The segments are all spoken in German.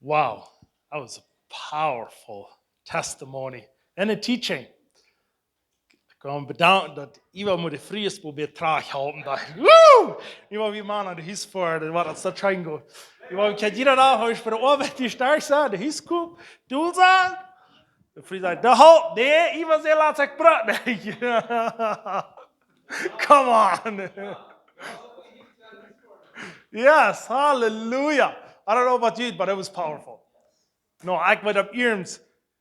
Wow, that was a powerful testimony and a teaching. Ik kan bedanken dat iemand moet de vries probeert terughouden. Woo! Iemand wie man aan de huis voor, dat was dat schijn goed. Iemand kan jeder da, hoe ich für die Arbeit die stark sein, der Huis kommt, du sagst, der Fries sagt, der halt, nee, iemand sehr laat sich braten. Come on. Yes, hallelujah. I don't know about you, but it was powerful. No, ik weet op eerms.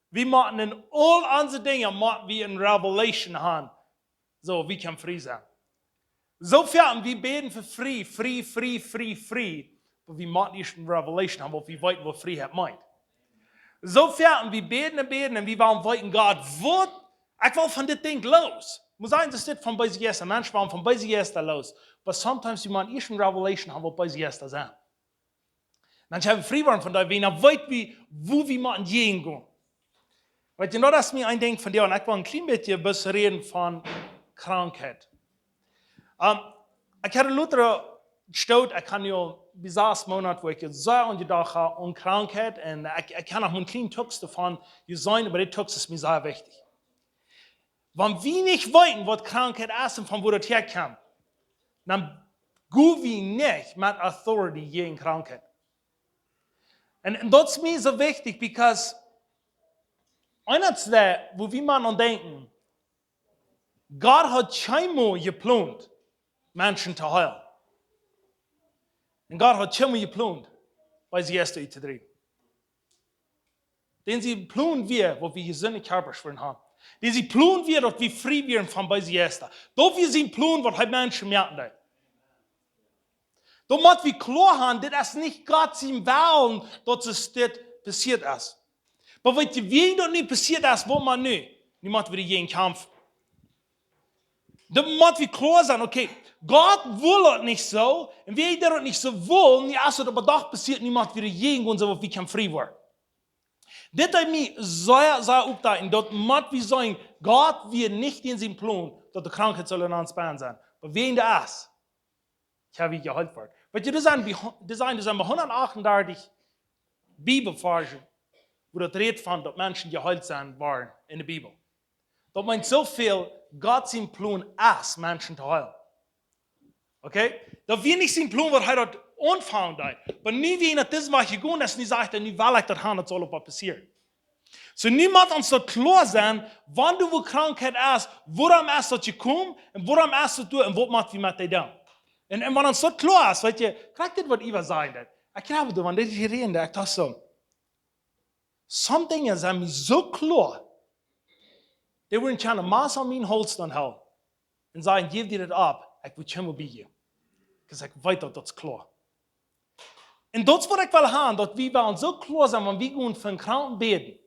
We moeten in al onze dingen moeten we in Revelation haben. So, wie kann frei sein? Sofern wir beten für frei. Aber wir müssen nicht in Revelation haben, weil wir wissen, was Freiheit meint. Sofern wir beten und wir wollen wissen, Gott, was? Ich will von dem Ding los. Muss sagen, das ist nicht von bei sich erst. Manchmal wollen von bei sich erst los. Aber sometimes wir müssen nicht in Revelation haben, was bei sich erst sein. Manchmal haben wir frei waren von da, wenn er weiß, wo wir müssen hingehen. Weißt du, das ist mir ein Ding von dir. Und ich will ein klein bisschen reden von Krankheit. Ich hatte Luther gestellt, ich kann ja bis 6 Monate, wo ich sehr ungedacht habe, um Krankheit. Und ich kann auch einen kleinen Text davon sein, aber der Text ist mir sehr wichtig. Wenn wir nicht wissen, was Krankheit ist und von wo das herkommt, dann gehen wir nicht mit Authority gegen Krankheit. Und das ist mir so wichtig, because eines der, wo wir mal denken, Gott hat scheinbar geplant, Menschen zu heilen. Und Gott hat scheinbar geplant, bei sie erst zu drehen. Denn sie planen wir, wo wir gesunde Körperschweren haben. Denn sie planen wir, dass wir frei werden von bei sie erst. Doch wir sind planen, was halt Menschen merken. Da muss wir klar haben, dass es nicht Gott sein Willen, dass es das passiert ist. Aber wenn das nicht passiert ist, wo man nicht, dann müssen wir gegen kämpfen. Da muss wir klar sein, okay, Gott will das nicht so, und wenn das nicht so wollen, dann ist es aber doch passiert, dann müssen wir gegen uns, aber wir können frei werden. Das hat mich sehr, sehr aufgetan, dass wir sagen, Gott wird nicht in seinem Plan, dass die Krankheit soll in uns Bein sein. Aber wenn das ist, ich habe geheilt werden. Weil das sind 138 Bibelverse, wo das redet von, dass Menschen geheilt sein waren in der Bibel. Das meint so viel, Gott sein Plan ist, Menschen zu heilen. Okay? Dass wir nicht sein Plan, was er dort anfangen hat. Aber nie wie das mal gegangen ist, nicht sagt, nie will ich das haben, das soll aber passieren. So niemand uns dort klar sein, wann du wo Krankheit ist, woran ist das gekommen, und woran ist das du, und was macht wir mit dir dann. Und wenn uns dort klar ist, weißt du, kriegt das, was ich sagen. Ich glaube, wenn das hier reden, ich dachte so, some Dinge sind mir so klar, die würden gerne Maß an meinen Holstern halten und sagen, gib dir das ab, ich will schon mal bei dir. Because ich weiß, das ist klar. Und das, was ich will haben, dass wir so klar sind, wenn wir gehen für einen Kranken beten,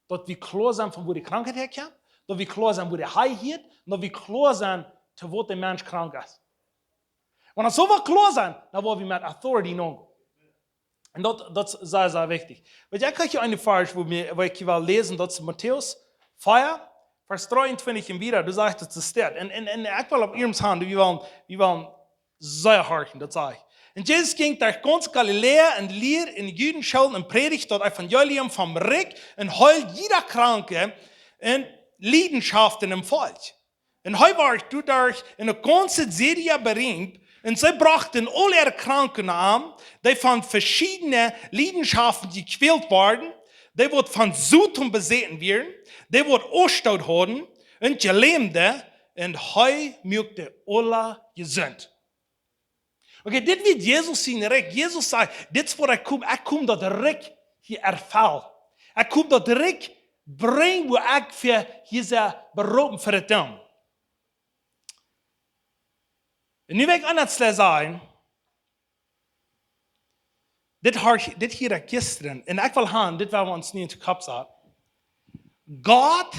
dass wir klar sind, von wo die Krankheit herkommt, dass wir klar sind, wo der Heil hier ist, und dass wir klar sind, zu wo der Mensch krank ist. Wenn wir so klar sind, dann wollen wir mit Authority noch. Und das ist sehr, sehr wichtig. Weil ich kriege eine Vers, wo ich will lesen, das ist Matthäus 4, Vers 23 und wieder, du sagst, das ist das. Und ich will auf ihrem Hand, wir wollen sehr horchen, das sage ich. Und Jesus ging durch ganz Galiläa und lehrte in Judenschulen und predigte das Evangelium vom Reich und heilt jeder Kranke und Leidenschaften im Volk. Und er war durch eine ganze Serie berühmt und sie brachten alle ihre Kranken an, die von verschiedenen Leidenschaften gequält waren, die wurden von Sünden besessen werden, die wurden Ausstaut haben und Gelähmte und er machte alle gesund. Okay, das wird Jesus sein Reich. Jesus sagt, das ist, wo ich komme, dass der Reich hier erfällt. Ich komme, dass der Reich bringt, wo ich für diese berufen für das Ding. Und nu will ich anders sagen, das hier gestern, und ich will haben, das werden wir uns nie in den Kopf sagen. Gott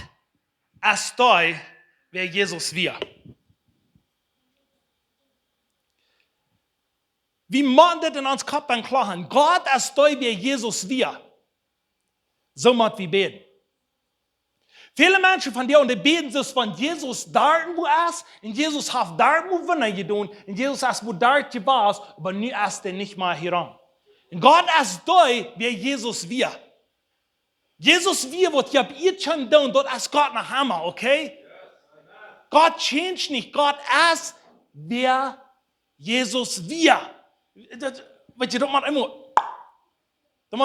ist da, wer Jesus wir. wie man das in uns Kopf klar haben. Gott ist da wie Jesus wir. So muss wir beten. Viele Menschen von dir und die beten sich von Jesus da, wo er ist, und Jesus hat da, wo wir getan, und Jesus ist, wo da war, aber nu ist er nicht mal hier an. Und Gott ist da, wie Jesus wir. Jesus wir, was ich ihr schon tun, dort ist Gott nach Hammer, okay? Gott change nicht, Gott ist, wer Jesus wir. Weil ihr doch mal immer,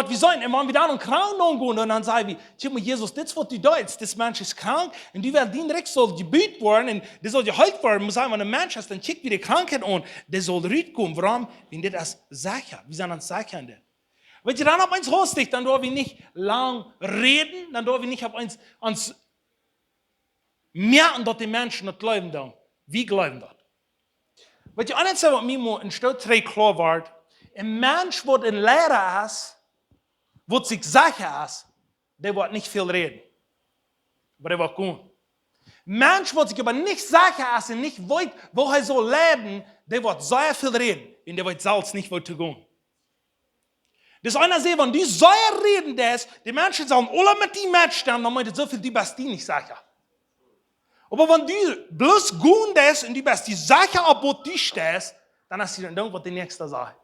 wir sollen immer wieder an und krank gehen und dann sagen wir, schau mal, Jesus, das was du da jetzt, das Mensch ist krank und du wirst direkt soll gebüht werden und das soll geheilt werden. Muss sagen, wenn ein Mensch ist, dann schickt wieder Krankheit an, der soll rauskommen. Warum? Wenn das als sicher, wir sind an sicher. Wenn ihr dann auf uns hostigt, dann dürfen wir nicht lang reden, dann dürfen wir nicht auf uns merken, dass die Menschen nicht glauben dann. Wie glauben das? Weil die anderen sagen, was mir in Stadt 3 klar wird, ein Mensch, der ein Lehrer ist, wo sich sicher ist, der wird nicht viel reden. Aber der wird gut. Ein Mensch, der sich aber nicht sicher ist und nicht weiß, wo er soll leben, der wird sehr viel reden und der wird selbst nicht wo zu gehen. Das ist einer, wenn du sehr reden lässt, die Menschen sagen, alle mit dem Match dann meint er so viel, du bist die nicht sicher. Aber wenn du bloß gut lässt und du bist die sicher, ob du stehst, dann hast du dann irgendwas die nächste Sache.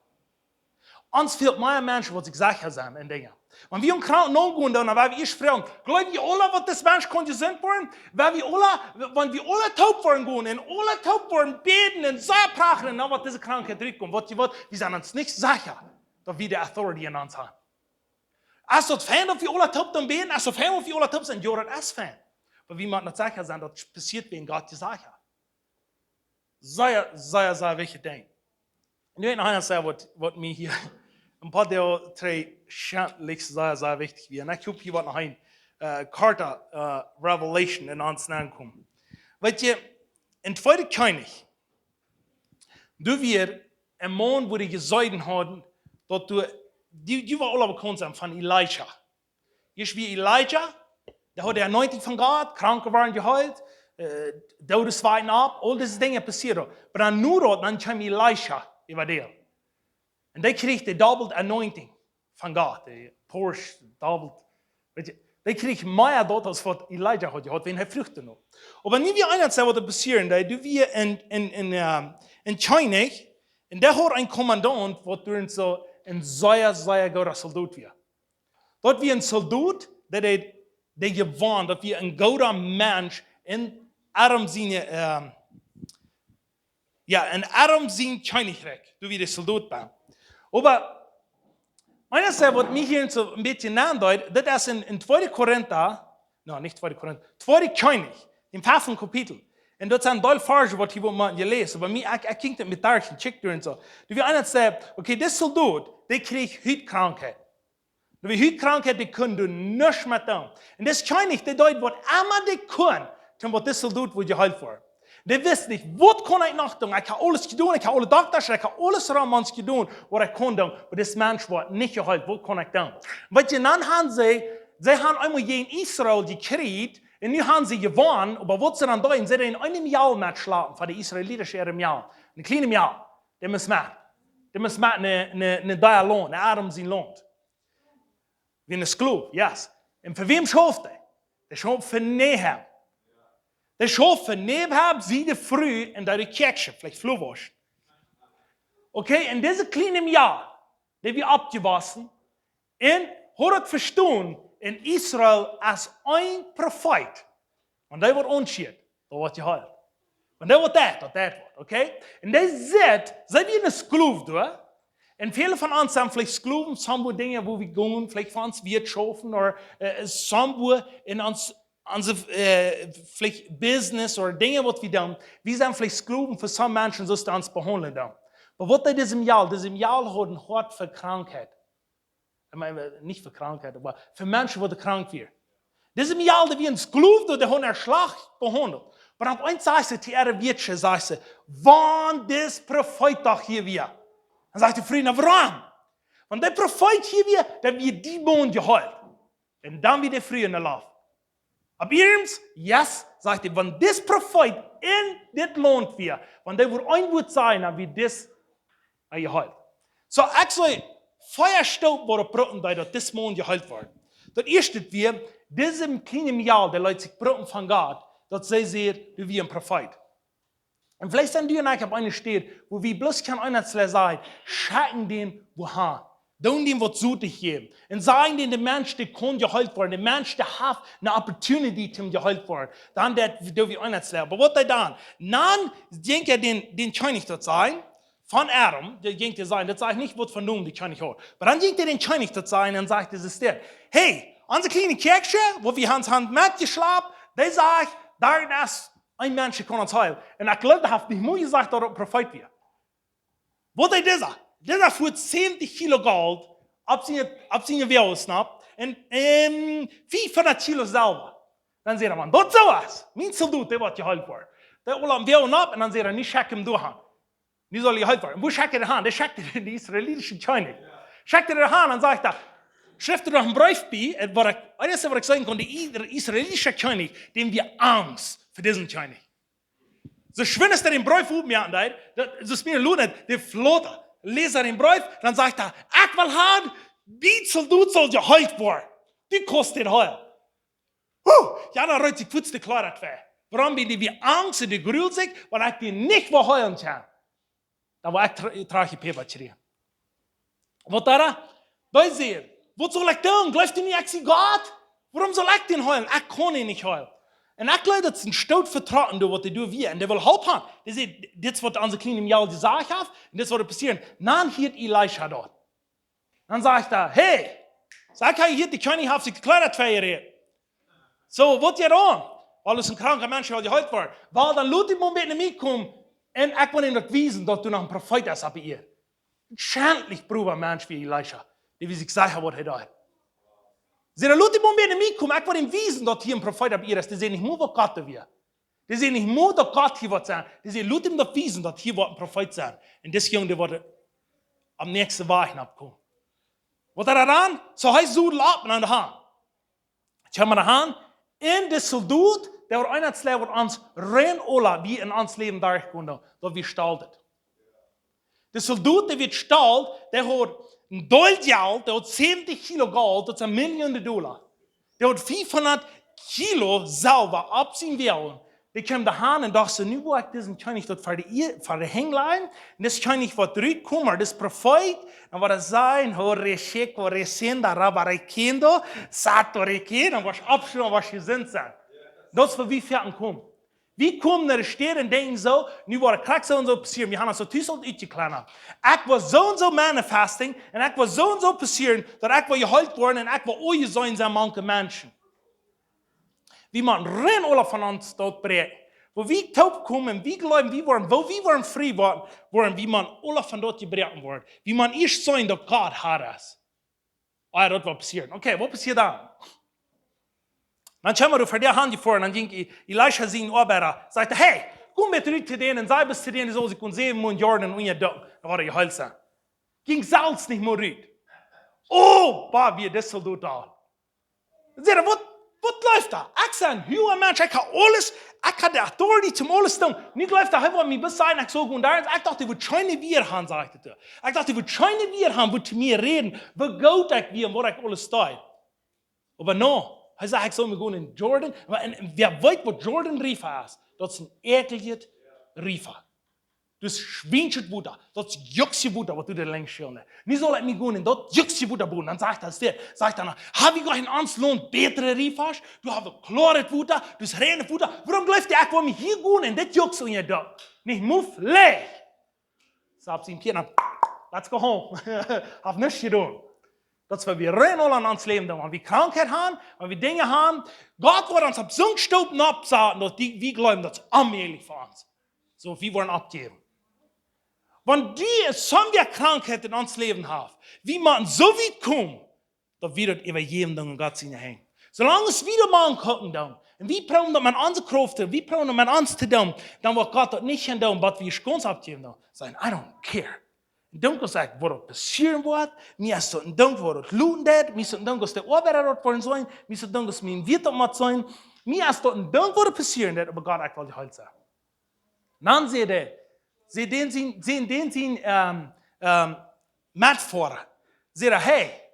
Uns fehlt mehr Menschen, die sich sicher sind in Dingen. Wenn wir im Krankenhaus gehen, dann werden wir fragen, glauben wir alle, was das Mensch gesinnt werden? Wenn wir alle taub werden gehen, und alle taub werden beten und sehr prachen, dann wird diese Krankheit zurückkommen. Wir sind uns nicht sicher, dass wir die Authority in uns haben. Als das Fan, dass wir alle taub dann beten, als das Fan, dass wir alle taub sind, ja, das ist Fan. Aber wir müssen nicht sicher sein, dass passiert, wenn Gott gesagt hat. Sehr wichtig Ding. Und ich will noch einer sagen, was mir hier ein paar der drei schändlich sehr wichtig wäre. Und ich habe hier was noch ein Karte Revelation in uns ankommen. Weil ihr, in 2. König, du wir ein Mann, wo die gesagt haben, dass die war alle bekannt sind von Elijah. Hier wie Elijah, der hat die Anointing von Gott, Kranke waren geheilt, Daut ist weiten ab, all diese Dinge passieren. Aber dann nur dann kam Elijah über der. Und der kriegt die Doubled Anointing von Gott, die Porsche, Doubled. Der kriegt mehr dort, als was Elijah hat, wenn er Früchte noch. Aber nie wie einer sagt, was passieren, da du wir in China, und der hat ein Kommandant, was durch so ein sehr guter Soldat war. Dort wie ein Soldat, der gewohnt, dass wir ein guter Mensch in Adam seine, in Adam sein Königreich, du wie der Soldat bist. Aber einer sagt, was mich hier so ein bisschen andeutet, das ist in 2. Korinther, nicht 2. Korinther, 2. König, im 5. Kapitel. Und das sind doll Farge, was ich mal gelesen aber ich ging das mit Darchen, check durch und so. Du wie einer sagt, okay, das Soldat, der kriegt Hütkrankheit. Du wie Hütkrankheit, die können du nicht mehr tun. Und das König, der deutet, was immer die können, dann wird das Soldat, wo geheilt wird. Der wisst nicht, was kann ich noch tun? Ich habe alles getan, ich habe alle Doktor, ich habe alles Ramans getan, was ich kann tun. Aber das Mensch wird nicht geheilt, was kann ich tun? Weil dann haben sie haben einmal hier in Israel gekriegt, und nu haben sie gewonnen, aber was sie dann da sind, sie in einem Jahr mitschlafen, von der israelitischen Jahr. Ein kleines Jahr, der muss machen. Der muss machen eine Lohn, eine Adam sein Lohn. Wie ein Sklave, yes. Und für wem schafft er? Der schafft für Nehab. Der schafft für Nehab, sie die früh in der Kirche, vielleicht Flurwasch. Okay, in diesem kleinen Jahr, der wir abgewaschen, und hat verstanden, in Israel als ein Prophet. Und der wird unschied, da wird geheilt. Und der wird das, okay? Und der sieht, sei wie ein Sklave, du? Und viele von uns haben vielleicht Sklaven, some Dinge, wo wir gehen, vielleicht von uns wirtschaften, oder some in uns, vielleicht Business, oder Dinge, was wir tun. Wir sind vielleicht Sklaven für some Menschen, so dass uns behandeln. Aber was in diesem Jahr hat ein Hort für Krankheit. Ich meine, nicht für Krankheit, aber für Menschen, die krank werden. Diesem Jahr, die wir ein Sklave, der hat einen Schlag behandelt. Aber auf eins sagt sie, die Erde wird schon, sagt sie, wann das Prophet doch hier wird. Dann sagt die Freunde, warum? Wenn der Prophet hier wird, dann wird die Mond geheilt. Und dann wird der Freunde laufen. Aber übrigens, yes, sagt er, wenn das Prophet in das Land wird, wenn der wohl ein Wort sein, dann wird das geheilt. So, actually, Feuerstaub wurde broten, da das Mond geheilt wird. Das erste wir, diesem kleinen Jahr, der Leute sich broten von Gott, dass sie sehen, wie ein Prophet. Und vielleicht sind die und ich auf einer steht, wo wir bloß kein einer sagen, schauen den, wo haben. Doen dem, was zu dich geben. Und sagen den, der Mensch, der kann geheilt werden. Der Mensch, der hat eine Opportunity, zum geheilt werden. Dann, der wir einer sagen. Aber was ist dann? Dann, denke ich, den kann ich dort sein. Von Adam, der ging dir sein, das sage ich nicht, was von nun, die kann ich auch. Aber dann ging der den kann ich dort sein und sagt, das ist der. Hey, unsere kleine Kirche, wo wir Hans Hand mitgeschlafen, der sagt, da ist ein Mensch, der kann uns heilen. Und ich glaube, hat nicht mehr gesagt, dass er ein Prophet wird. Was ist dieser? Dieser fuhrt 10 Kilo Gold, ab seine Währung snappt, und 500 Kilo selber. Dann sagt man, das sowas. Mein Soldat, der wird geheilt worden. Der holt am Währung ab, und dann sagt nicht schack ihm durch. Die soll geheilt werden. Wo schickt er den Hand? Der schickt in die israelitische König. Schickt er den Hand und sagt, schrift er doch einen Brief bei, was ich sagen konnte, der israelische König, dem wir Angst für diesen König. So schwindest er den Brief um, ja, das ist mir nicht, der Flotter, lest er den Brief, dann sagt er, ich will haben, die soll geheilt werden. Die kostet heil. Ja, dann reut sich kurz die Klarheit weg. Warum bin ich wie Angst und die grüßt sich, weil ich die nicht heilen kann. Da war ich trage Paper zu dir. Was da? Da seht, was soll ich tun? Läuft ihr nicht, ich Gott? Warum soll ich den heulen? Ich kann ihn nicht heulen. Und ich glaube, das ist ein Stout vertrauen, was die du wie. Und der will helfen. Der sieht, das wird unsere kleinen Jahr gesagt haben, und das wird passieren. Dann hier Elisha dort. Dann sage ich da, hey, sag ich hier, die König hat sich geklärt, 2 Jahre. So, was ihr da? Weil es ein kranker Mensch war, geheilt war. Weil dann Leute mit mir kommen, und ich will ihnen wissen, dass du noch ein Prophet bist bei ihr. Schändlich, Bruder, Mensch wie Elisha, der wie sich gesagt hat, was er da hat. Sie sagen, Leute, die mir kommen, ich will ihnen wissen, dass hier ein Prophet bei ihr ist. Die sehen nicht nur, was Gott da wird. Die sehen nicht nur, dass Gott hier wird sein. Die sehen, Leute, die wissen, dass hier ein Prophet sein. Und das Junge, der wird am nächsten Wochen abkommen. Was er dann? So heißt Sudel ab und an der Hand. Ich habe mir der Hand in das Soldat, der war einer der uns rein Ola, wie in uns Leben durchgekommen, da wir gestaltet. Der Soldat, der wird stalt, der hat ein Goldgeld, der hat 10 Kilo Gold, das ist $1 Million. Der hat 500 Kilo selber ab seinem Währung. Der kam daheim und dachte, nu wo ich diesen König dort für die Hänglein, und das König wird zurückkommen, das Prophet, dann wird er sagen, hore shek, hore senda, rabarekendo, satoreke, dann was abschließen, was gesinnt sein. Das ist, wie wir kommen. Wie kommen wir stehen und denken so, nu war der so und so passieren, wir haben so tüßelt uitgeklein. Ich war so und so manifesting, und ich war so und so passieren, dass ich war geheilt worden, und ich war euch sein, sehr manche Menschen. Wie man rein alle von uns dort bringt. Wo wir taub kommen, wie glauben, wo wir waren frei waren, wie man alle von dort gebrochen worden. Wie man erst sein, dass Gott hat es. Ah, das war passiert. Okay, was passiert dann? Dann kommen wir vor der Hand vor, und dann ging Elisha seinen Arbeiter, sagte, hey, komm mit zurück zu denen, sei bis zu denen, so sie können 7 Jahre und ihr Dach. Da war er geheilt sein. Ging Salz nicht mehr rüber. Oh, wie das soll du da. Seht ihr, was läuft da? Ich sage, ein Mensch, ich habe alles, ich habe die Authority zum alles tun. Nicht läuft da, ich will mich bis sein, ich so gut da. Ich dachte, ich würde keine wir haben, sagte er. Ich dachte, ich würde keine wir haben, würde zu mir reden, wo gut ich bin, wo ich alles stehe. Aber no. Hij zei, ik zou me gewoon in Jordan. En wer weet wat Jordan River is, dat is een ekelig River. Dus schwingt Buddha, dat is jukse Buddha, wat du da längst schon. Niet zal ik me gewoon in dat jukse Buddha boeren. Dan zegt hij dit, zegt hij, heb ik een aansloon betere Rivers? Du hebt een klare Buddha, dus reine Buddha. Waarom blijft hij gewoon hier gewoon in dit jukse in je dag? Niet move, leeg. Ze hebben zijn kinderen, let's go home. Heb niks gedaan. Dat is wat we rein al aan ons leven doen. Want we krankheid hebben, want we dingen hebben. Gott wordt ons op zo'n stopen opzetten, dat we geloven dat het aanmerkelijk voor ons. Zo, we worden opgegeven. Want die sommige krankheid in ons leven hebben, we moeten zo weit komen, dat we dat übergeben doen in Gott zijn heen. Zolang we dat maar gucken doen, en we proberen dat met onze krachten, we proberen dat met ons te doen, dan wordt Gott dat niet gaan doen, wat we ons opgeven doen. Zeggen, I don't care. Don't go say what passieren wird, mir ist so ein Dank, was lohnt wird, mir ist so ein Dank, dass der Arbeiter dort worden sein, mir ist so ein Dank, dass mir wird dort sein, mir ist so ein Dank, was passieren wird, aber Gott ich will die Halt sein. Dann seht ihr, metvoeren. Zeggen, hey,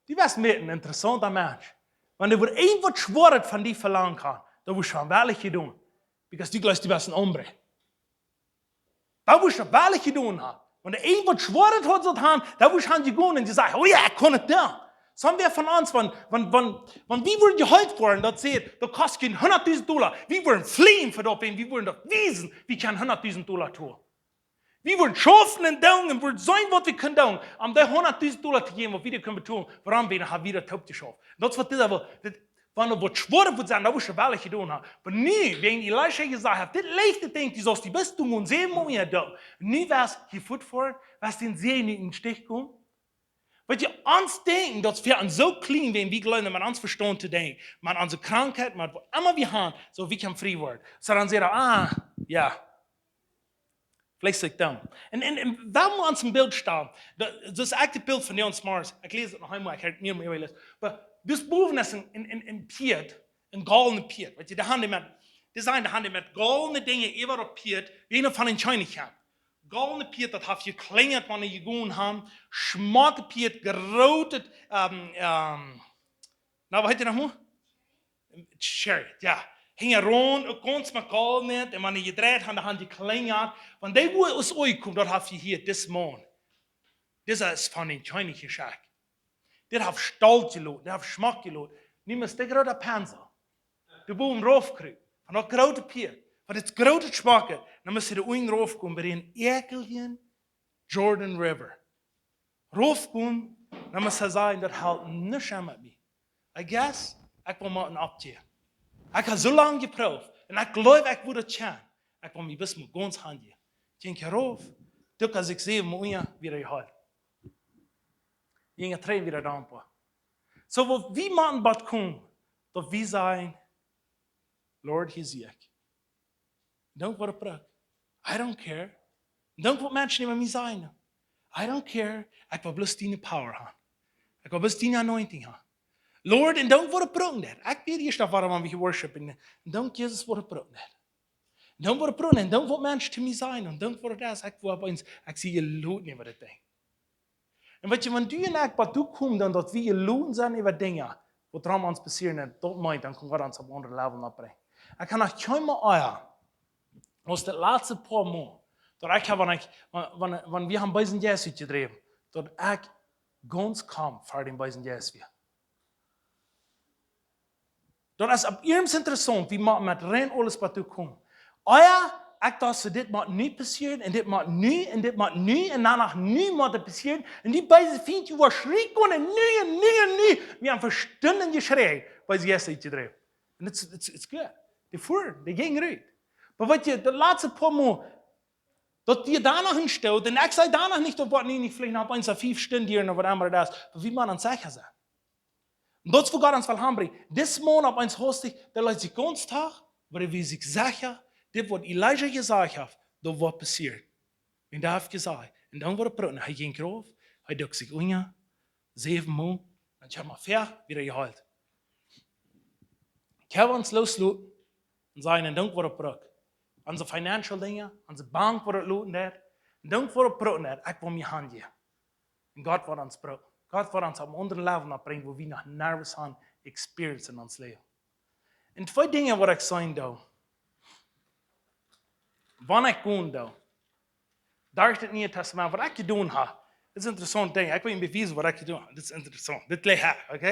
die was met een interessante mens. Want er wordt één wat zwaar van die verlangen kan, dat moet je van welke doen. Because die gleich die was een ombre. Dat moet je welke doen. Want er één wat zwaar hat dat han, dat moet je aan je gaan en je zegt, oh ja, ik kan het doen. Sommigen van ons, want wie worden geholpen worden, dat zegt, dat kost geen $100,000. Wie worden fliehen voor dat en wie worden dat wezen, wie kan $100,000 doen. Wie worden schaffen en doen en worden zijn wat we kunnen doen, om die $100,000 te geven, wat we kunnen doen, waarom we dan weer het op te schaffen. Dat is wat dit wil. Wanneer wat zwaar wordt zijn, dat moet je wel gedaan hebben. Maar nu, wegen Elisha gezegd heeft, dit leichte ding, die zoals die best doen und sehr mooi doen. Nu was je voet voor, was den zee niet in den Stich komen. Wat je ons denken, dat we aan zo klein zijn, wie geloven, met ons verstand te denken. Maar onze krankheid, maar wat immer we gaan, zo we kan vrij worden. Zo dan zeggen, ja. Vielleicht ik dan. En waar moet ons een beeld staan? Dat is echt het beeld van Leon Mars. Ik lees het nog eenmaal, ik ga het niet meer lezen. Maar dus boven is een piet, een galne piet. Weet je, de handen met galne dingen even op piet, een van een China gaan. Galne piet, dat heeft je klingert wanneer je gewoon gaan. Schmakke piet, gerotet, nou wat heet je nog maar? Chariot, ja. Hing er rond, konst met galne, en wanneer je draait aan de hand je klingert. Want die wo is ooit komt, dat heeft je hier, dit man. Dit is van een China geschaakt. Dit heeft stalt geloot, dit heeft smak geloot. Niet meer de grote panzer. De boom raufkruip. Van dat grote pier. Van het grote smaken. Dan moest je de oeien raufkomen bij een ekelje Jordan River. Raufkomen, dan moest je zeggen, dat houdt niks aan met mij. I guess, ik wil maar een optie. Ik heb zo lang geproefd. En ik geloof, ik wil het gaan. Ik wil me best met gans handje. Ik denk rauf. Toen als ik zie, mijn oeien weer gehaald. Je trein wieder dankbaar. So, wat wie man bad komen, dat wie zijn, Lord, hier zie ik. Dank voor de prak. I don't care. Dank wat mensen niet met mij zijn. I don't care. Ik wil bloos die power hebben. Ik wil bloos die anointing hebben. Lord, en dank voor de prak net. Ik weet eerst af waarom we worshipen. En dank Jezus voor de prak net. Dank voor de prak en dank wat mensen te mij zijn. En dank voor dat. Ik wil opeens, ik zie je lood niet wat het ding. En wat je van du en ik wat toekomt, dan dat we je loon zijn over dingen, wat er aan ons passeren en dat meint, dan kan God ons op een ander level opbrengen. Ik kan nog geen maar als de laatste paar maanden, dat ik heb, wanneer we gaan bij zijn jas uitgedreven, dat ik ganz kam voor den bij zijn jas weer. Dat is op eerst interessant, wie met rein alles wat toekomt. Ik dacht, so, dit moet nu passeren, en dit moet nu, en dit moet nu, en daarna nu moet het passeren. En die beiden vrienden, die schreeuwen kon, en nu, en nu, en nu. We hebben verstunden geschreeuwd, bij ze eerst uitgedreven. En het is goed. Die voeren, die gingen eruit. Maar wat je, de laatste paar maanden, dat die daarna hinstelt, en ik zei daarna niet, op wat niet, vielleicht nog eens 5 Stunden hier, of wat andere dat is, maar wie man aan zeggen zijn. En dat is voor God ons wel handig. Dit maand op ons hostig, dat laat zich ons dag, waar we zich zeggen, dit wat Elijah gezegd heeft, dat wordt passeren. En dat heeft gezegd. En dan wordt het praten. Hij ging erover, hij dook zich onder, 7 maanden, en je hebt maar 4 weer gehaald. Ik heb ons losloten en zeggen, en dan wordt het praten. Onze financial dingen, onze bank wordt het loten daar. En dan wordt het praten daar, ik wil mijn handje. En God wordt ons praten. God wordt ons op een ander level opbrengen, waar we nog nergens aan experience in ons leven. En 2 dingen wat ik zeggen doe. Wanneer ik gewoon doe. Daar is het Nieuwe Testament. Wat ik gedaan heb. Dat is een interessant ding. Ik wil je bewijzen wat ik gedaan heb. Dit is interessant. Dit ligt hier. Oké?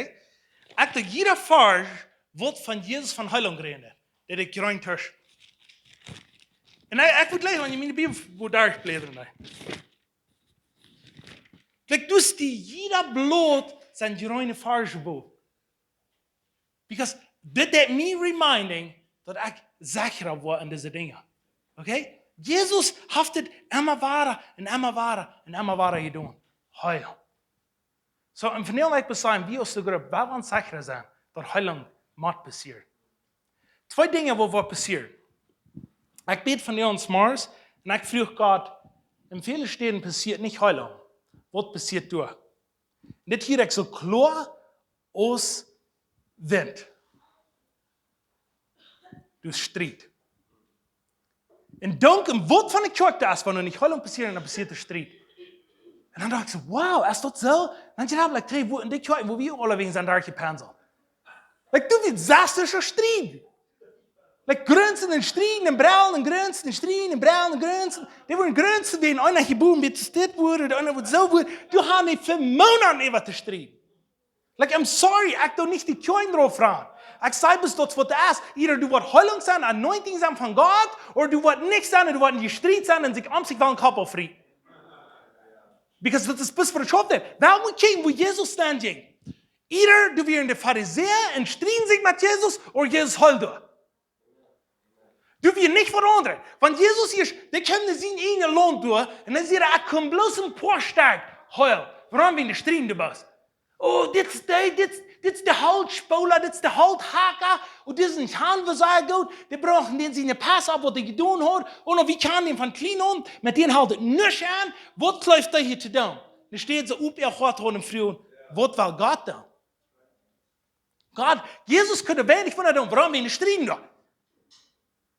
Ik doe jeder vers wordt van Jezus van heiling gereden. Dat ik gerein tussen. En ik moet lezen, want je mijn Bibel wordt daar gebleven. Kijk, dus die jeder bloed zijn gereine vers geboden. Because dit deed me reminding dat ik zeker word in deze dingen. Okay? Jezus heeft het immer waar en immer waar en immer waar gedaan. Heilig. So, en vandaag ik bestaan, wie als de groep wel aan zeker zijn dat heiling moet passeren. 2 dingen wat passeren. Ik bid van ons Mars en ik vroeg God, in vele steden passiert niet heiling. Wat passiert door? Dit hier is zo klaar als wind. Dus strijd. En dank een wat van de kerk is, wanneer niet heilig passiert, dan passiert de strijd. En dan dacht ik zo, wow, is dat zo? Dan je like 3 woorden, die kwijt, wo wir alle wegen zijn daar gepanzeld. Like, du wird zastischer Streit. Like, grunzen en striden en brauwen en grunzen en striden en brauwen en grunzen. Die worden grunzen wie einer geboren wird dit worden, der einer wird so worden. Du hast nicht für Monate über te strijden. Like, I'm sorry, ik doe niet die klein drauf ran. Ik zei bis dort wat is. Either du wat Heilung sein, Anointing sein von Gott, oder du wat nichts sein, du wat in die Streit sein und sich am sich van Kopf frieden. Because das ist bis für das Schopf. Wer muss gehen, wo Jesus stand ging? Either du wir in der Pharisäer und striden sich mit Jesus, oder Jesus heult du. Du wir nicht veranderen. Wenn Jesus hier ist, der kann sein eigenen Lohn tun, und dann sagt er, ich kann bloß ein paar Stück heul. Warum wir in der Striden du bist? Oh, dit is de houtspoler, dit is de houthaker, und dit is een haan wat zij goed. Die brauchen den zijn pas op wat hij gedaan hat, und wie kann den van klein om, met den houdt het niks aan, wat läuft er hier te doen? Dan steht ze op ihr hart und früh, wat wil Gott doen? Gott, Jesus könnte wenig von er doen, warum wir in der Striden da?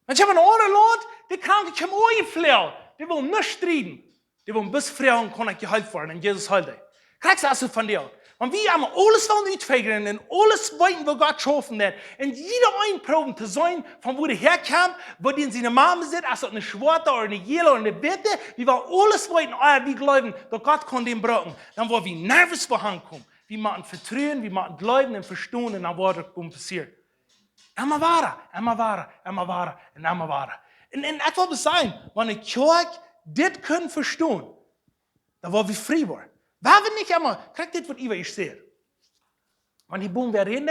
Und ich habe einen anderen Land, die Kranke kommen auch geflohen, die wollen nicht striden, die wollen bis Frauen können geheilt werden, und Jesus heilt die. Kriegst du also von dir? Und wir haben alles von uitfiguren und alles weiten, wo Gott geschaffen hat. Und jeder einproben zu sein, von wo der herkam, wo die in seine Mama sind, als eine Schwarze oder eine Jelle oder eine Witte. Wir wollen alles weiten, wie glauben, dass Gott kann den brauchen. Dann wollen wir nervös vorhankommen. Wir machen vertrauen, wir machen glauben und verstehen, und dann wird es passiert. Immer weiter, immer weiter, immer weiter und immer weiter. Und ich will sagen, wenn die Kirche das können verstehen, dann wollen wir frei werden. Waar we niet helemaal, kijk dit wat ik zeg. Want die boom weer in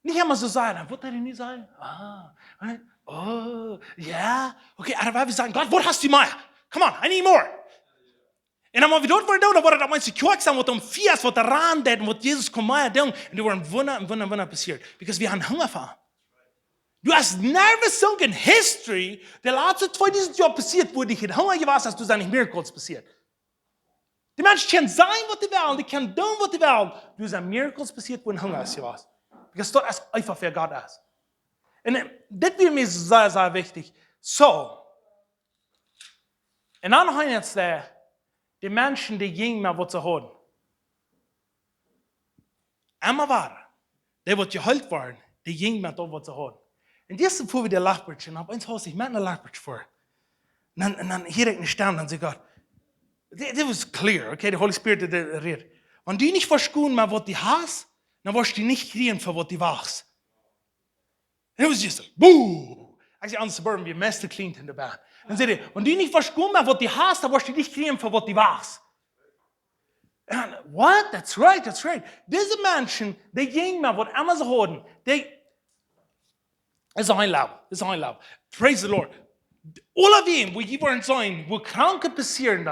niet helemaal zo zijn. Wat hij niet zijn? Oh, ja. Oké, maar waar we zeggen, God, wat hast du mij? Come on, I need more. En dan we dort worden, dan worden dat mensen kwijt zijn, wat vies, wat eraan deed, wat Jezus kon mij doen. En er worden wunder passiert. Because we hebben Hunger van. Du hast never sunk in history, de laatste 2000 jaar passiert, wo dich in Hunger gewas, als du zijn miracles passiert. Die Menschen können sein, was sie wollen, die können tun, was sie wollen. Du sind Miracles passiert, wo ein Hunger ist, was? Because dort ist einfach, wer Gott ist. Und das wird mir sehr, sehr wichtig. So. Und dann haben jetzt die Menschen, die gingen mal was zu haben. Immer weiter. Die, die geheilt waren, die gingen mal dort was zu haben. Und das ist, wo wir die Lachbrötchen haben. Eins Haus, ich mache eine Lachbrötchen vor. Und dann hier ich einen Stern, dann sagt Gott, that was clear, okay? The Holy Spirit redet. Wenn du nicht verstehen, was du hast, dann wirst du nicht kriegen, für was du wachst. And it was just like, boo! Actually, on the suburban, wir meiste klingt in der Bahn. Dann sagt er, wenn du nicht verstehen, was du hast, dann wirst du nicht kriegen, für was du wachst. And what? That's right, that's right. Diese Menschen, die gingen mal, was immer so haben, die, ist ein Laub. Praise the Lord. Alle dem, wo jemand sein, wo Kranke passieren,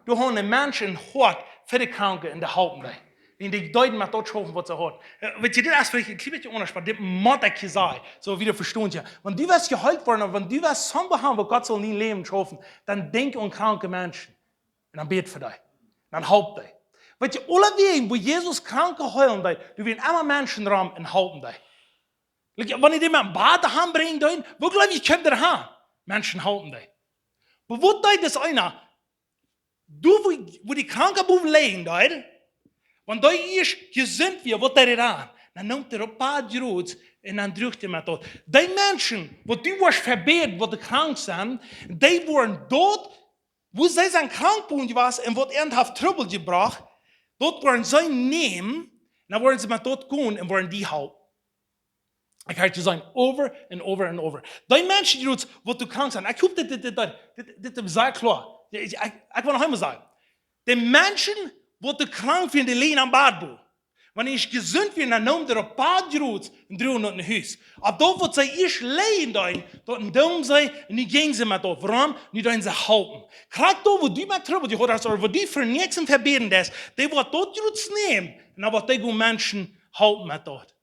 du hast einen Menschen hart für die Kranke in der Hauptmann. In die Deuten mit dort schaffen, was er hat. Wenn du das vielleicht ein bisschen untersprichst, das muss ich sagen, so wieder verstehen ja. Wenn du was geheilt worden, wenn du was Samba haben, wo Gott soll nie Leben schaffen, dann denk an kranke Menschen. Und dann bet für dich. Dann haupt dich. Wenn du alle Wegen, wo Jesus Kranke heilen, du wirst immer Menschen ran und halten dich. Wenn ich dir mal ein Bad daheim bringe, wo glaube ich, kommt der haben? Menschen halten dich. Aber wo das einer? Du, wo die Krankenbuben liegen, wenn du ist gesinnt wird, was der an, dann nimmt er ein paar Drots und dann drückt er mit dort. Die Menschen, wo du warst verbeten, wo die krank sind, die wurden dort, wo sie sind krank waren und wird ernsthaft Trouble gebracht, dort wurden sie nehmen, dann wurden sie mit dort gehen und wurden die halten. Ich kann dir sagen, over and over and over. Die Menschen, die wo du krank sind, ich hoffe, das ist sehr klar. Ich will noch einmal sagen, die Menschen, die krank sind, die liegen am Badbuch. Wenn ich gesund bin, dann nimmt er ein paar Drots und drehen in ein Haus. Aber dort, wo sie ist, liegen, dort nehmen sie und die gehen sie mit dort. Warum? Die sollen sie halten. Gerade dort, wo du mit Trouble hast, oder wo du für nichts verbieten hast, die wird dort Drots nehmen und dann wird die Menschen halten mit dort.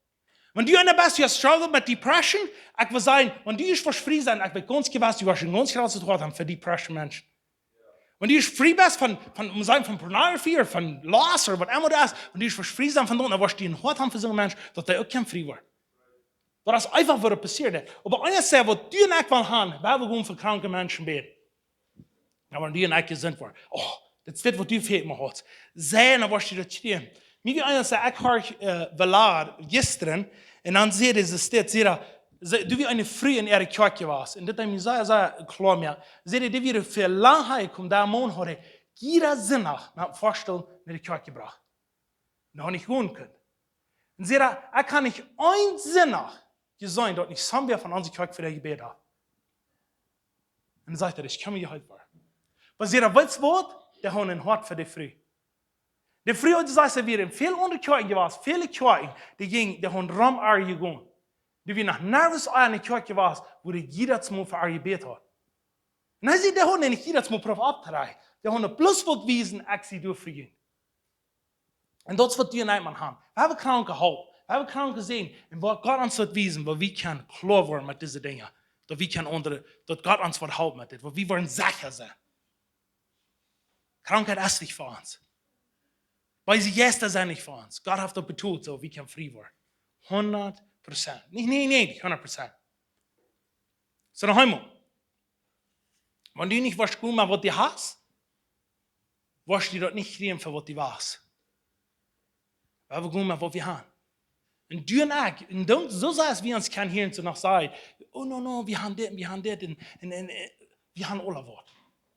Wenn du einer bist, du struggle mit Depression, ich will sagen, wenn du nicht frei sein, ich will ganz gewiss, du wirst ein ganz großes Wort haben für Depression Menschen. Wenn du nicht frei bist von Pornografie oder von Loss oder was immer das ist, wenn du nicht frei sein von dort, dann wirst du einen Wort haben für so einen Menschen, dass der auch kein frei wird. Das ist einfach, was passiert. Aber eines sagt, was du und ich will haben, weil wir für kranke Menschen beten. Aber wenn du und ich gesund werden, oh, Dat is dit wat u fehlt me had. Zijn was je dat je. Wie wie einer sagt, ich habe Velar gestern, und dann seht ihr, es steht, du wie eine früh in ihrer Kirche warst. Und das haben wir klar mir. Seht ihr, die wir für lange kommen, da Mann hat jeder Sinn nach, mit Vorstellung, in die Kirche gebracht. Noch nicht gehen können. Und seht ihr, kann nicht ein Sinn nach, sein, dort nicht Sambia von unserer Kirche für die Gebet haben. Und dann sagt er, ich kann mir heute war. Was seht ihr, was Wort? Der hat ein Hort für die Früh. Die Früh hat gesagt, wir in viele andere Kirchen gewesen, viele Kirchen, die haben Raum gegangen. Die wir nach nervös eine Kirche waren, wo die jeder zum für ihr Gebet hat. Und dann sieht der Hund nicht jeder zum Prof abtreiben. Der Hund bloß wird wiesen, ich sie durchgehen. Und das wird wir nicht mehr haben. Wir haben Kranke gehabt, wir haben Kranke gesehen, und was Gott uns wird wiesen, wo wir können klar werden mit diesen Dingen, dass wir können dass Gott uns wird halten mit dem, wo wir wollen sicher sein. Krankheit ist nicht für uns. Weil sie jetzt sind nicht für uns. Gott hat das betont, so wir können frei werden. 100%. Nicht 100%. So noch einmal. Wenn du nicht was gut machst, was du hast, wirst du das nicht kriegen, für was du warst. Weil wir gut machen, was wir haben. Und du und ich, und so sei es, wie uns kann hier und so noch sagen, oh no, wir haben das, und wir haben alle Worte,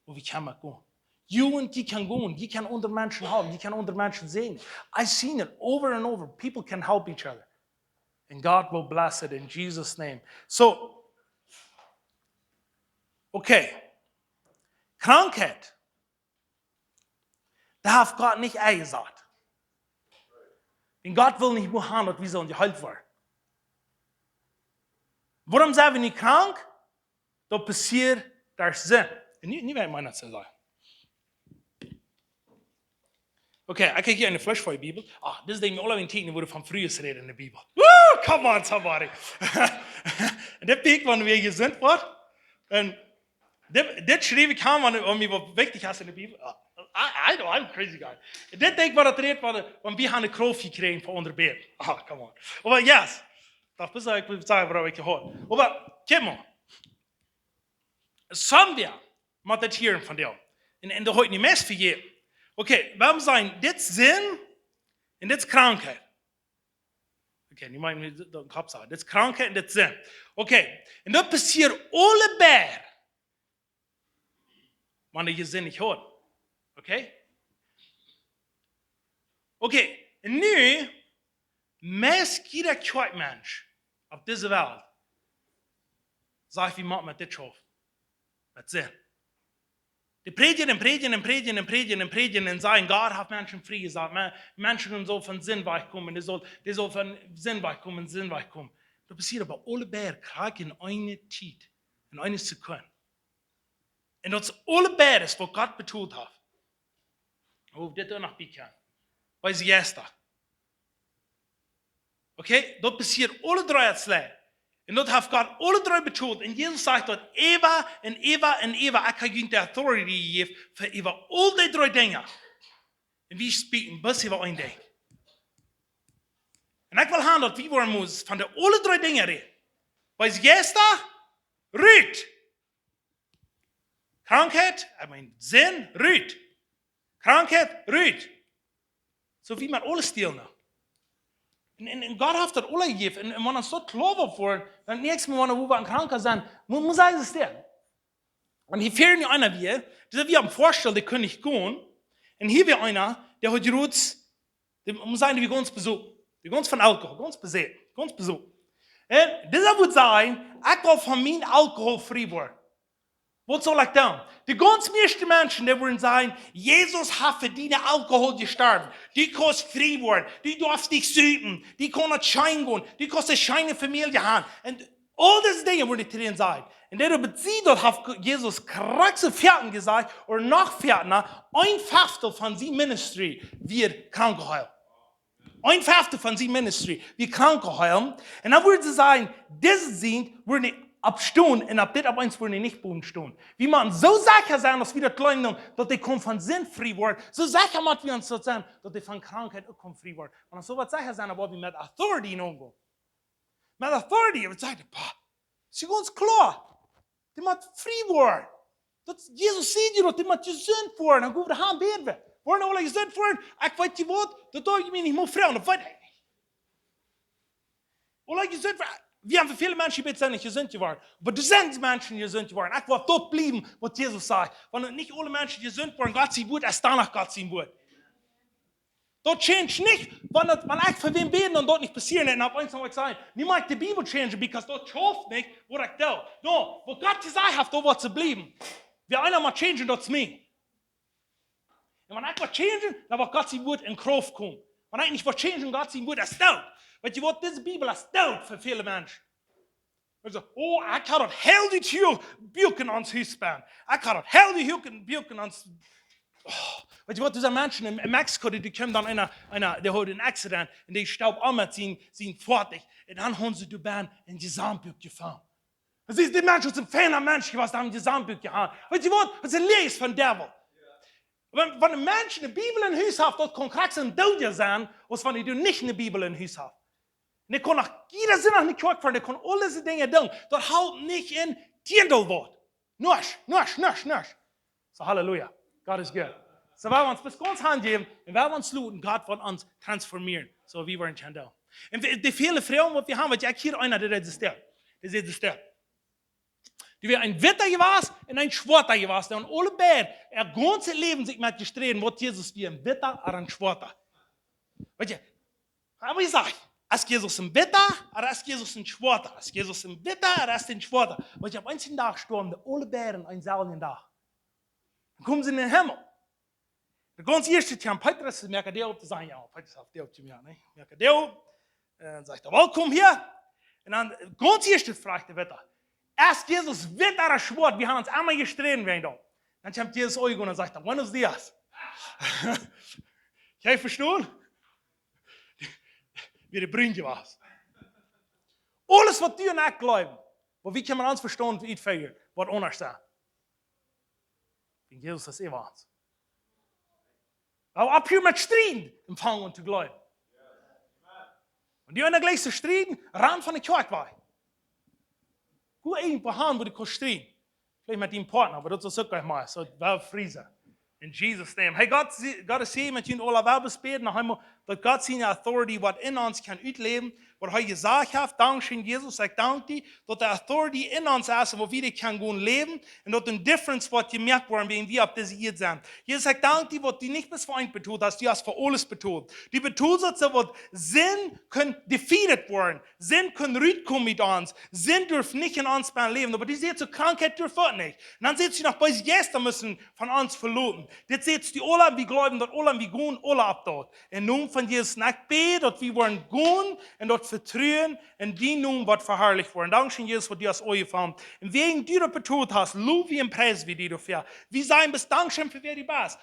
wo wir können gehen. You and you can go, you can other Menschen help, you can other Menschen sehen. I've seen it over and over. People can help each other. And God will bless it in Jesus' name. So, okay. Krankheit. Da hat Gott nicht gesagt. Denn Gott will nicht behandeln, wie sollen geheilt werden. Warum sind wir nicht krank? Da passiert der Sinn. Und nicht werde ich meiner zu sagen. Okay, ich kriege hier eine Flash vor der Bibel. Das ist die alle in Tiden, wo du von früher reden in der Bibel. Woo, come on, somebody. Und das Weg, wann wir gesinnt wurden. Und das schrieb ich haben, wenn mir was wichtig ist in der Bibel. I know, I'm a crazy guy. Das Ding, was das redet, wenn wir eine Krofi kriegen von unser Bett. Come on. Aber yes, das ist ich sagen, was ich gehört. Aber, guck mal. Sambia, mit das hier von dir. Und da heute nicht mehr für jeden. Okay, wir haben sagen, das ist Sinn und das ist Krankheit. Okay, nicht mal den Kopf sagen. Das ist Krankheit und das ist Sinn. Okay, und das passiert alle Bär, wenn ihr Sinn nicht hört. Okay? Okay, und nu, meist jeder Mensch auf dieser Welt sagt, wie macht man das schaffen? Mit Sinn. Die predigen und sagen, Gott hat Menschen frei gesagt. Menschen sollen von Sinn weichkommen, die sollen von Sinn weichkommen. Das passiert aber alle Bär in eine Zeit, in eine Sekunde. Und das alle Bär ist, was Gott betont hat. Oh, das auch noch bekannt. Weil sie erst da. Okay, das passiert alle drei als Leben. Und dort hat Gott alle drei betont. Und Jesus sagt dort, Eva, ich habe ihm die Authority gegeben für über all die drei Dinge. Und wir sprechen bis über ein Ding. Und ich will haben, dass wir wollen muss von der alle drei Dinge reden. Weil es jetzt da, rüht. Krankheit, Sinn, rüht. Krankheit, rüht. So wie man alles stehlen. Und Gott hat das alle gegeben. Und wenn man so klar wird, dann nächstes Mal, wo wir krank sind, muss er existieren. Und hier fehlt mir einer wie, wir haben vorgestellt, der kann nicht gehen. Und hier wäre einer, der hat Roots, der muss sagen, wir gehen uns besuchen. Wir gehen uns von Alkohol, gehen uns besuchen. Und dieser würde sagen, ich will von meinem Alkohol frei werden. Was soll ich tun? Die ganz meisten Menschen, die würden sagen, Jesus hat für deine Alkohol gestorben. Die kannst frei werden. Die darfst dich süßen. Die kann nicht schein gehen. Die kannst eine scheine Familie haben. Und all diese Dinge würden die drin sein. Und der bezieht dort hat Jesus krasse Vierten gesagt, oder nach Vierten, ein Fünftel von seinem Ministry wird krank geheilt. Ein Fünftel von seinem Ministry wird krank geheilt. Und dann würde sie sagen, diese sind, würden abstehen und ab das ab eins wollen die nicht boden stehen. Wie man so sicher sein, dass wir das Kleinen, dass die kommen von Sinn frei werden. So sicher machen wir uns das sein, dass die von Krankheit auch kommen frei werden. Und so wird sicher sein, aber wir mit Authority umgehen. Mit Authority, wir sagen, ist ganz klar. Die macht frei werden. Jesus sieht je dat iemand gezond worden. Dan gaan we gaan bidden. Worden alle gezond worden? Ik weet je wat? Dat doe je me niet moet vragen. Dat weet ik niet. Alle gezond worden. Wir haben viele Menschen, die sind nicht gesund geworden. Aber du sind Menschen, die gesund geworden. Ich will dort bleiben, was Jesus sagt. Wenn nicht alle Menschen gesund worden, Gott sein wird, erst danach Gott sein wird. Dort change nicht, wenn ich für wen beten und dort nicht passieren, dann habe ich noch gesagt, niemand die Bibel change, because dort schafft nicht, wo ich da. No, wo Gott gesagt hat, dort wird zu bleiben. Wer einer mal change, dort ist mir. Und wenn ich was change, dann wird Gott sein Wort in Kraft kommen. Wenn ich nicht was change, Gott sein Wort, ist Daut. Weet je wat, deze Bibel is Daut voor viele mensen. Oh, ik had het heel die tür buiken aan het huis baan. Ik had het heel die buiken aan het... Oh. Weet je wat, diese Menschen in Mexiko, die kommen dann die haben einen Accident und die stauben an mit sind fertig. Und dann haben sie die Bahn in die Gesamtbuch gefahren. Das ist die Menschen, die sind feiner Menschen, die haben die Gesamtbuch gehabt. Weet je wat, das ist ein Lees von Devil. Wenn ein Mensch eine Bibel in Huis hat, dort kann krass ein Dauer sein, als wenn du nicht eine Bibel in Huis hast. Und ich kann nach jeder Sinn nach nicht Kirche fahren, ich kann all diese Dinge tun. Dort halt nicht in Tiendelwort. Nusch. So, Halleluja. Gott ist gut. So, wenn wir uns bis ganz hingeben, und wenn wir uns looten, Gott wird uns transformieren. So, wie wir in Chandel. Und die viele Frauen, die wir haben, weil ich hier einer, der existiert. Die wir ein Witter gewesen und ein Schwarzer gewesen. Und alle beide, ihr ganzes Leben sich mit gestritten, was Jesus wie ein Witter oder ein Schwarzer. Weißt du, aber ich sage, ist Jesus ein Witter oder ist Jesus ein Schwarzer? Ist Jesus ein Witter oder ist ein Schwarzer? Weil ich habe einen Tag gestorben, die alle beiden einen selben Tag. Dann kommen sie in den Himmel. Der ganz erste Tag, Petrus ist Merkadeo zu sein, ja, Petrus hat der zu mir, ne? Merkadeo, dann sagt er, willkommen hier. Und dann, ganz erste fragt der Witter. Erst Jesus wird er schwört, wir haben uns einmal gestritten wegen da. Dann kommt Jesus Auge und sagt, buenos dias. Jij verstehen? Wie die Brünnchen war. Alles, was du und ich glauben, wo wir können uns verstehen, wie ich feiern, wird anders sein. Wenn Jesus das war. Aber ab hier mit Striden empfangen und zu glauben. Und die anderen gleich zu striden, ran von der Kirche war. Gut irgendwo haben, wo die kannst striden. Vielleicht mit dem Partner, aber das ist auch gleich mal. So, war Friese. In Jesus' name. Hey, Gott ist hier mit ihnen alle Werbes beten, noch einmal, dass Gott seine Authority, was in uns kann ausleben, was er gesagt hat, Dankeschön, Jesus, ich danke dir, dass die Authority in uns ist, wo wir die kann gehen leben, und dass ein Difference wird gemerkt worden, wenn wir auf diese Erde sind. Jesus, ich danke dir, was du nicht bis vorhin betont hast, du hast für alles betont. Die betont, dass Sinn können defeated werden, Sinn können rauskommen mit uns, Sinn dürfen nicht in uns leben, aber die seht zur Krankheit dürfen nicht. Und dann seht ihr noch, bei Gäste müssen von uns verloten. Jetzt seht ihr alle, wie glauben, dass alle, wie gehen, alle ab dort. In Namen von Jesus, ich bete, dass wir wollen gehen, und dort vertrauen, und die nun wird verherrlicht worden. Dankeschön, Jesus, für die aus euch gefahren. Und wegen die du betont hast, lob wie im Preis wie die dafür. Wir sagen bis Dankeschön für wer die Bass.